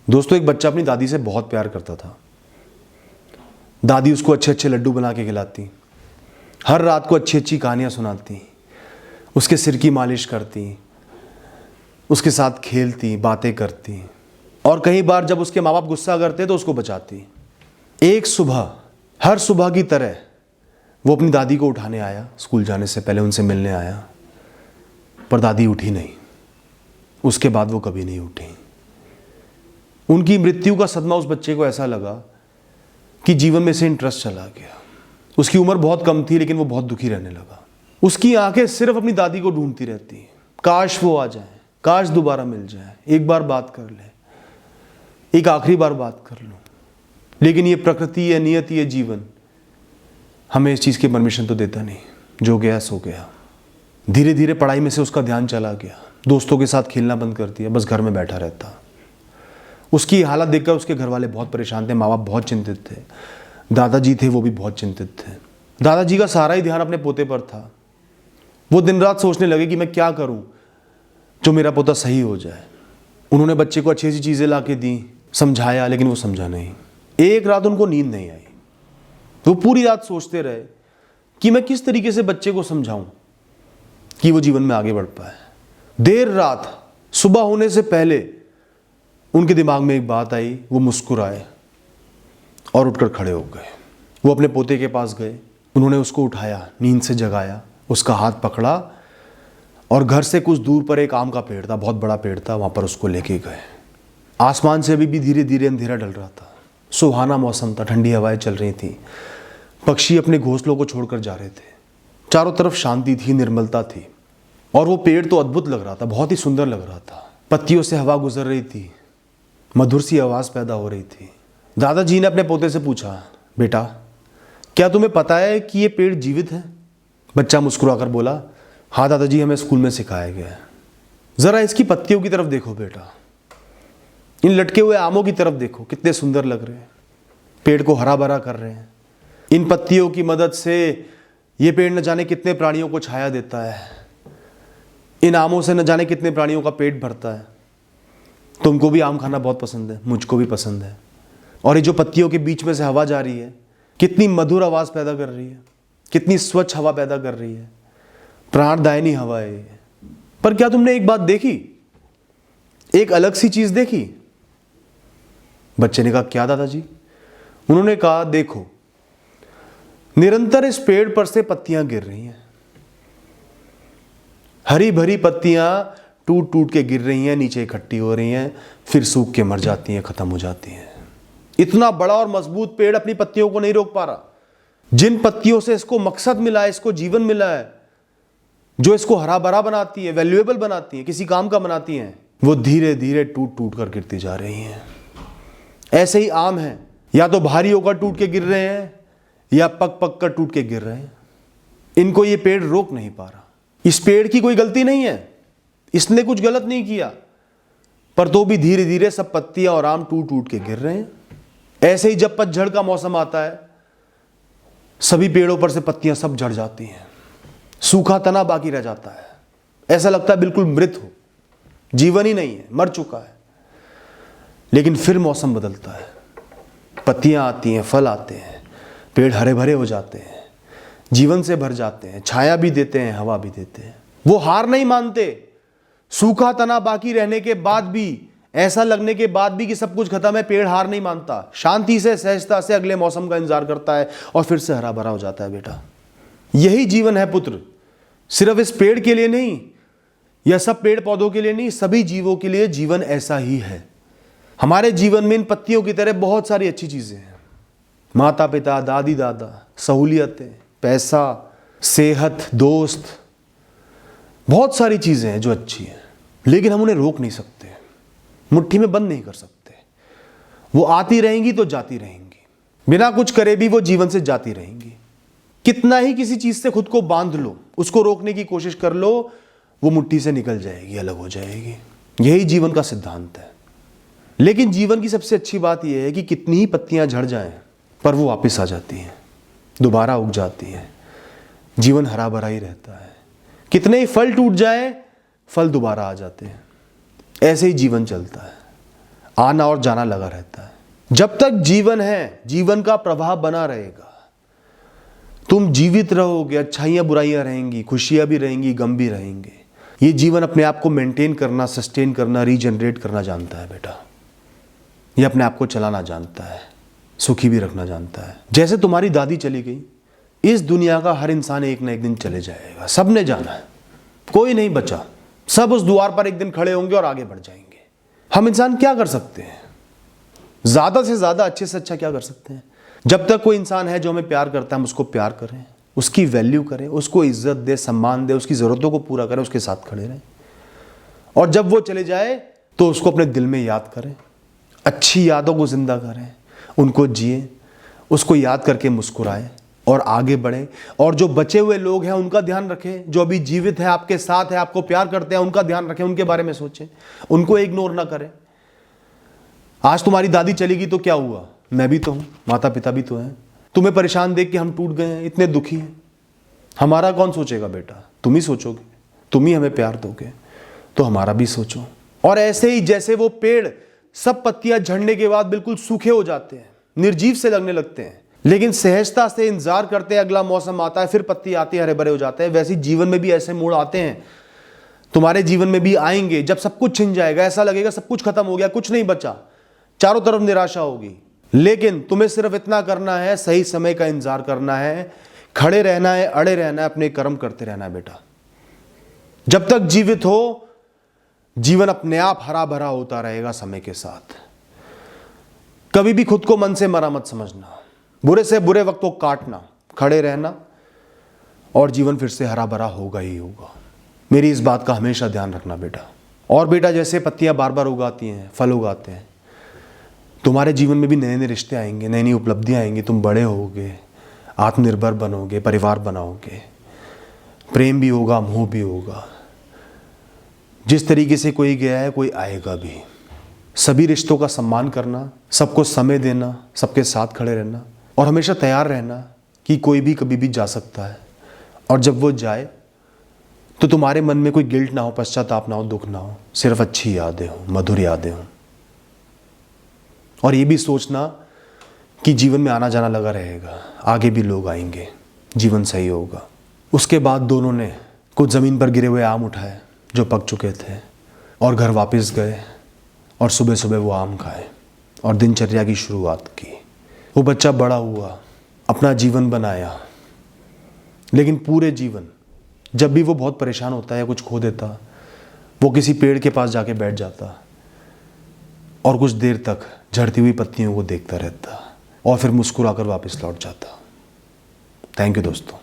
दोस्तों, एक बच्चा अपनी दादी से बहुत प्यार करता था। दादी उसको अच्छे अच्छे लड्डू बना के खिलाती, हर रात को अच्छी अच्छी कहानियाँ सुनाती, उसके सिर की मालिश करती, उसके साथ खेलती, बातें करती, और कई बार जब उसके माँ बाप गुस्सा करते तो उसको बचाती। एक सुबह, हर सुबह की तरह वो अपनी दादी को उठाने आया, स्कूल जाने से पहले उनसे मिलने आया, पर दादी उठी नहीं। उसके बाद वो कभी नहीं उठी। उनकी मृत्यु का सदमा उस बच्चे को ऐसा लगा कि जीवन में से इंटरेस्ट चला गया। उसकी उम्र बहुत कम थी, लेकिन वो बहुत दुखी रहने लगा। उसकी आंखें सिर्फ अपनी दादी को ढूंढती रहती, काश वो आ जाए, काश दोबारा मिल जाए, एक बार बात कर ले, एक आखिरी बार बात कर लो। लेकिन ये प्रकृति, ये नियति, ये जीवन हमें इस चीज़ की परमिशन तो देता नहीं। जो गया सो गया। धीरे धीरे पढ़ाई में से उसका ध्यान चला गया, दोस्तों के साथ खेलना बंद कर दिया, बस घर में बैठा रहता। उसकी हालत देखकर उसके घर वाले बहुत परेशान थे, माँ बाप बहुत चिंतित थे, दादाजी थे वो भी बहुत चिंतित थे। दादाजी का सारा ही ध्यान अपने पोते पर था। वो दिन रात सोचने लगे कि मैं क्या करूं जो मेरा पोता सही हो जाए। उन्होंने बच्चे को अच्छी अच्छी चीज़ें ला के दी, समझाया, लेकिन वो समझा नहीं। एक रात उनको नींद नहीं आई। वो पूरी रात सोचते रहे कि मैं किस तरीके से बच्चे को समझाऊं कि वो जीवन में आगे बढ़ पाए। देर रात, सुबह होने से पहले उनके दिमाग में एक बात आई। वो मुस्कुराए और उठकर खड़े हो गए। वो अपने पोते के पास गए, उन्होंने उसको उठाया, नींद से जगाया, उसका हाथ पकड़ा और घर से कुछ दूर पर एक आम का पेड़ था, बहुत बड़ा पेड़ था, वहां पर उसको लेके गए। आसमान से अभी भी धीरे धीरे अंधेरा डल रहा था, सुहाना मौसम था, ठंडी हवाएं चल रही थी, पक्षी अपने घोंसलों को छोड़कर जा रहे थे, चारों तरफ शांति थी, निर्मलता थी। और वो पेड़ तो अद्भुत लग रहा था, बहुत ही सुंदर लग रहा था। पत्तियों से हवा गुजर रही थी, मधुर सी आवाज पैदा हो रही थी। दादाजी ने अपने पोते से पूछा, बेटा क्या तुम्हें पता है कि ये पेड़ जीवित है? बच्चा मुस्कुराकर बोला, हाँ दादाजी, हमें स्कूल में सिखाया गया है। जरा इसकी पत्तियों की तरफ देखो बेटा, इन लटके हुए आमों की तरफ देखो, कितने सुंदर लग रहे हैं, पेड़ को हरा भरा कर रहे हैं। इन पत्तियों की मदद से ये पेड़ न जाने कितने प्राणियों को छाया देता है, इन आमों से न जाने कितने प्राणियों का पेट भरता है। तुमको भी आम खाना बहुत पसंद है, मुझको भी पसंद है। और ये जो पत्तियों के बीच में से हवा जा रही है, कितनी मधुर आवाज पैदा कर रही है, कितनी स्वच्छ हवा पैदा कर रही है, प्राणदायिनी हवा है ये। पर क्या तुमने एक बात देखी, एक अलग सी चीज देखी? बच्चे ने कहा, क्या दादाजी? उन्होंने कहा, देखो, निरंतर इस पेड़ पर से पत्तियां गिर रही हैं, हरी भरी पत्तियां टूट टूट के गिर रही हैं, नीचे इकट्ठी हो रही हैं, फिर सूख के मर जाती हैं, खत्म हो जाती हैं। इतना बड़ा और मजबूत पेड़ अपनी पत्तियों को नहीं रोक पा रहा। जिन पत्तियों से इसको मकसद मिला है, इसको जीवन मिला है, जो इसको हरा भरा बनाती है, वैल्यूएबल बनाती है, किसी काम का बनाती हैं, वो धीरे धीरे टूट टूट कर गिरती जा रही हैं। ऐसे ही आम है, या तो भारी होकर टूट के गिर रहे हैं या पक पक कर टूट के गिर रहे हैं। इनको ये पेड़ रोक नहीं पा रहा। इस पेड़ की कोई गलती नहीं है, इसने कुछ गलत नहीं किया, पर तो भी धीरे धीरे सब पत्तियां और आम टूट टूट के गिर रहे हैं। ऐसे ही जब पतझड़ का मौसम आता है, सभी पेड़ों पर से पत्तियां सब झड़ जाती हैं, सूखा तना बाकी रह जाता है। ऐसा लगता है बिल्कुल मृत हो, जीवन ही नहीं है, मर चुका है। लेकिन फिर मौसम बदलता है, पत्तियां आती हैं, फल आते हैं, पेड़ हरे भरे हो जाते हैं, जीवन से भर जाते हैं, छाया भी देते हैं, हवा भी देते हैं। वो हार नहीं मानते। सूखा तना बाकी रहने के बाद भी, ऐसा लगने के बाद भी कि सब कुछ खत्म है, पेड़ हार नहीं मानता। शांति से, सहजता से अगले मौसम का इंतजार करता है और फिर से हरा भरा हो जाता है। बेटा, यही जीवन है पुत्र। सिर्फ इस पेड़ के लिए नहीं, या सब पेड़ पौधों के लिए नहीं, सभी जीवों के लिए जीवन ऐसा ही है। हमारे जीवन में इन पत्तियों की तरह बहुत सारी अच्छी चीजें हैं। माता पिता, दादी दादा, सहूलियतें, पैसा, सेहत, दोस्त, बहुत सारी चीजें हैं जो अच्छी हैं, लेकिन हम उन्हें रोक नहीं सकते, मुट्ठी में बंद नहीं कर सकते। वो आती रहेंगी तो जाती रहेंगी, बिना कुछ करे भी वो जीवन से जाती रहेंगी। कितना ही किसी चीज से खुद को बांध लो, उसको रोकने की कोशिश कर लो, वो मुट्ठी से निकल जाएगी, अलग हो जाएगी। यही जीवन का सिद्धांत है। लेकिन जीवन की सबसे अच्छी बात यह है कि कितनी ही पत्तियां झड़ जाएं, पर वो वापस आ जाती हैं, दोबारा उग जाती हैं, जीवन हरा भरा ही रहता है। कितने ही फल टूट जाए, फल दोबारा आ जाते हैं। ऐसे ही जीवन चलता है। आना और जाना लगा रहता है। जब तक जीवन है, जीवन का प्रभाव बना रहेगा, तुम जीवित रहोगे, अच्छाइयाँ बुराइयाँ रहेंगी, खुशियाँ भी रहेंगी, गम भी रहेंगे। ये जीवन अपने आप को मेंटेन करना, सस्टेन करना, रीजनरेट करना जानता है बेटा। ये अपने आप को चलाना जानता है, सुखी भी रखना जानता है। जैसे तुम्हारी दादी चली गई, इस दुनिया का हर इंसान एक ना एक दिन चले जाएगा, सबने जाना है, कोई नहीं बचा। सब उस द्वार पर एक दिन खड़े होंगे और आगे बढ़ जाएंगे। हम इंसान क्या कर सकते हैं? ज्यादा से ज्यादा अच्छे से अच्छा क्या कर सकते हैं? जब तक कोई इंसान है जो हमें प्यार करता है, हम उसको प्यार करें, उसकी वैल्यू करें, उसको इज्जत दे, सम्मान दे, उसकी जरूरतों को पूरा करें, उसके साथ खड़े रहें। और जब वो चले जाए तो उसको अपने दिल में याद करें, अच्छी यादों को जिंदा करें, उनको जिए, उसको याद करके मुस्कुराएं और आगे बढ़ें। और जो बचे हुए लोग हैं उनका ध्यान रखें, जो अभी जीवित है, आपके साथ है, आपको प्यार करते हैं, उनका ध्यान रखें, उनके बारे में सोचें, उनको इग्नोर ना करें। आज तुम्हारी दादी चली गई तो क्या हुआ? मैं भी तो हूं, माता पिता भी तो हैं। तुम्हें परेशान देख के हम टूट गए हैं, इतने दुखी हैं। हमारा कौन सोचेगा बेटा? तुम ही सोचोगे, तुम ही हमें प्यार दोगे, तो हमारा भी सोचो। और ऐसे ही जैसे वो पेड़ सब पत्तियां झड़ने के बाद बिल्कुल सूखे हो जाते हैं, निर्जीव से लगने लगते हैं, लेकिन सहजता से इंतजार करते हैं, अगला मौसम आता है, फिर पत्ती आती है, हरे भरे हो जाते हैं। वैसे जीवन में भी ऐसे मोड़ आते हैं, तुम्हारे जीवन में भी आएंगे, जब सब कुछ छिन जाएगा, ऐसा लगेगा सब कुछ खत्म हो गया, कुछ नहीं बचा, चारों तरफ निराशा होगी। लेकिन तुम्हें सिर्फ इतना करना है, सही समय का इंतजार करना है, खड़े रहना है, अड़े रहना है, अपने कर्म करते रहना है बेटा। जब तक जीवित हो, जीवन अपने आप हरा भरा होता रहेगा समय के साथ। कभी भी खुद को मन से मरा मत समझना, बुरे से बुरे वक्त को काटना, खड़े रहना, और जीवन फिर से हरा भरा होगा ही होगा। मेरी इस बात का हमेशा ध्यान रखना बेटा। और बेटा, जैसे पत्तियां बार बार उगाती हैं, फल उगाते हैं, तुम्हारे जीवन में भी नए नए रिश्ते आएंगे, नई नई उपलब्धियां आएंगी, तुम बड़े होगे, आत्मनिर्भर बनोगे, परिवार बनाओगे, प्रेम भी होगा, मोह भी होगा। जिस तरीके से कोई गया है, कोई आएगा भी। सभी रिश्तों का सम्मान करना, सबको समय देना, सबके साथ खड़े रहना, और हमेशा तैयार रहना कि कोई भी कभी भी जा सकता है। और जब वो जाए तो तुम्हारे मन में कोई गिल्ट ना हो, पश्चाताप ना हो, दुख ना हो, सिर्फ अच्छी यादें हो, मधुर यादें हो। और ये भी सोचना कि जीवन में आना जाना लगा रहेगा, आगे भी लोग आएंगे, जीवन सही होगा। उसके बाद दोनों ने कुछ ज़मीन पर गिरे हुए आम उठाए जो पक चुके थे, और घर वापस गए, और सुबह सुबह वो आम खाए और दिनचर्या की शुरुआत की। वो बच्चा बड़ा हुआ, अपना जीवन बनाया, लेकिन पूरे जीवन जब भी वो बहुत परेशान होता है, कुछ खो देता, वो किसी पेड़ के पास जाके बैठ जाता और कुछ देर तक झड़ती हुई पत्तियों को देखता रहता, और फिर मुस्कुराकर वापस लौट जाता। थैंक यू दोस्तों।